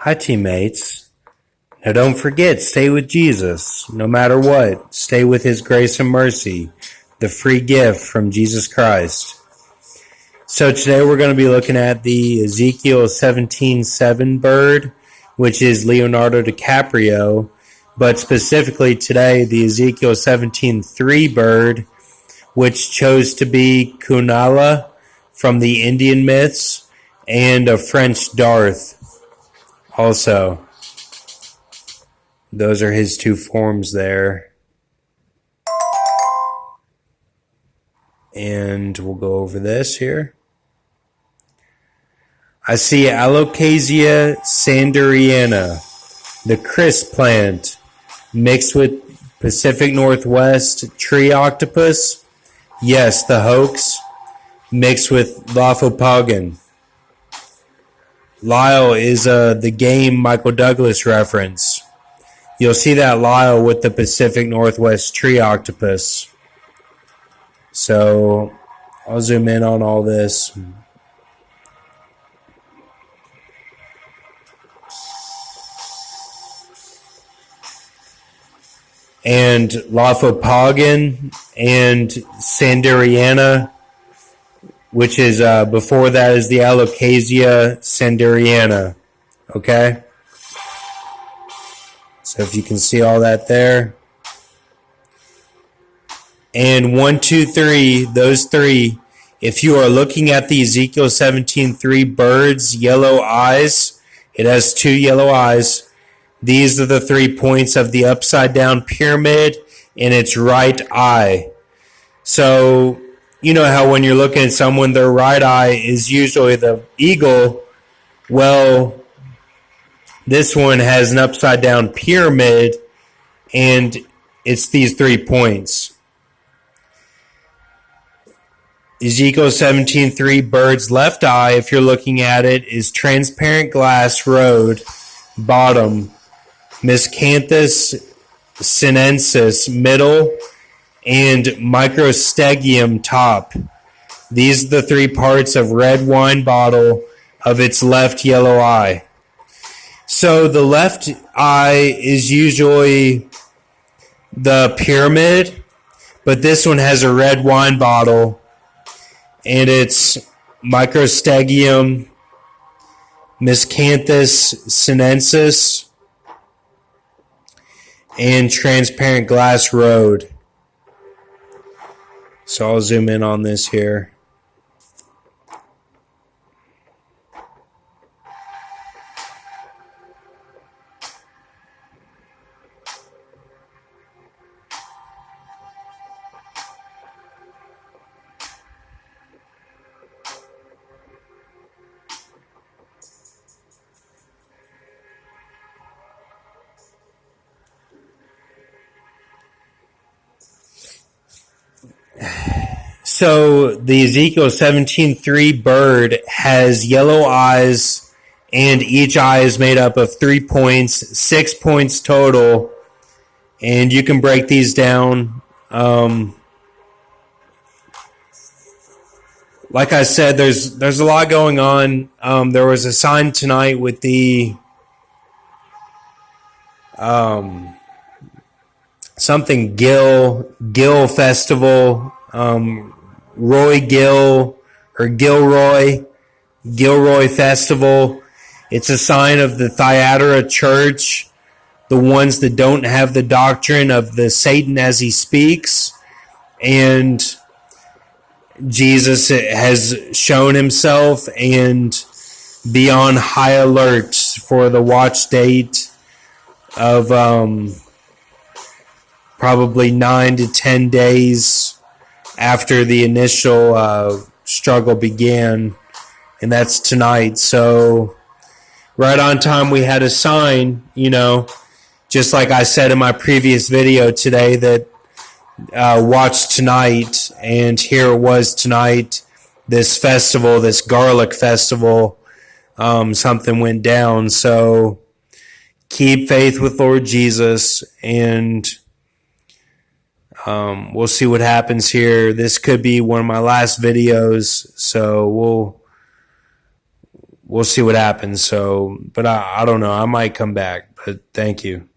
Hi, teammates. Now don't forget, stay with Jesus. No matter what, stay with his grace and mercy, the free gift from Jesus Christ. So today we're going to be looking at the Ezekiel17:7 bird, which is Leonardo DiCaprio, but specifically today the Ezekiel17:3 bird, which chose to be Kunala from the Indian myths, and a French Darth also. Those are his two forms there. And we'll go over this here. I see Alocasia sanderiana, the crisp plant, mixed with Pacific Northwest tree octopus. Yes, the hoax, mixed with Lophopogon. Lyle is the game Michael Douglas reference. You'll see that Lyle with the Pacific Northwest tree octopus. So I'll zoom in on all this. And Lophopogon and sanderiana, which is before that is the Alocasia sanderiana. Okay? So if you can see all that there. And 1, 2, 3, those three, if you are looking at the Ezekiel17:3 bird's yellow eyes, it has two yellow eyes. These are the 3 points of the upside down pyramid in its right eye. So, you know how when you're looking at someone, their right eye is usually the eagle. Well, this one has an upside down pyramid, and it's these 3 points. Ezekiel17:3 bird's left eye, if you're looking at it, is transparent glass road, bottom, miscanthus sinensis, middle, and microstegium, top. These are the 3 parts of red wine bottle of its left yellow eye. So the left eye is usually the pyramid, but this one has a red wine bottle, and it's microstegium, miscanthus sinensis, and transparent glass road. So I'll zoom in on this here. So the Ezekiel17:3 bird has yellow eyes, and each eye is made up of 3 points, 6 points total, and you can break these down. Like I said, there's a lot going on. There was a sign tonight with the something Gill Festival. Roy Gill or Gilroy Festival. It's a sign of the Thyatira Church, the ones that don't have the doctrine of the Satan as he speaks. And Jesus has shown himself and be on high alert for the watch date of probably 9 to 10 days after the initial struggle began, and that's tonight. So right on time we had a sign, just like I said in my previous video today, that watch tonight, and here it was tonight, this festival, this garlic festival, something went down. So keep faith with Lord Jesus, and we'll see what happens here. This could be one of my last videos, so we'll see what happens. So, but I don't know. I might come back. But thank you.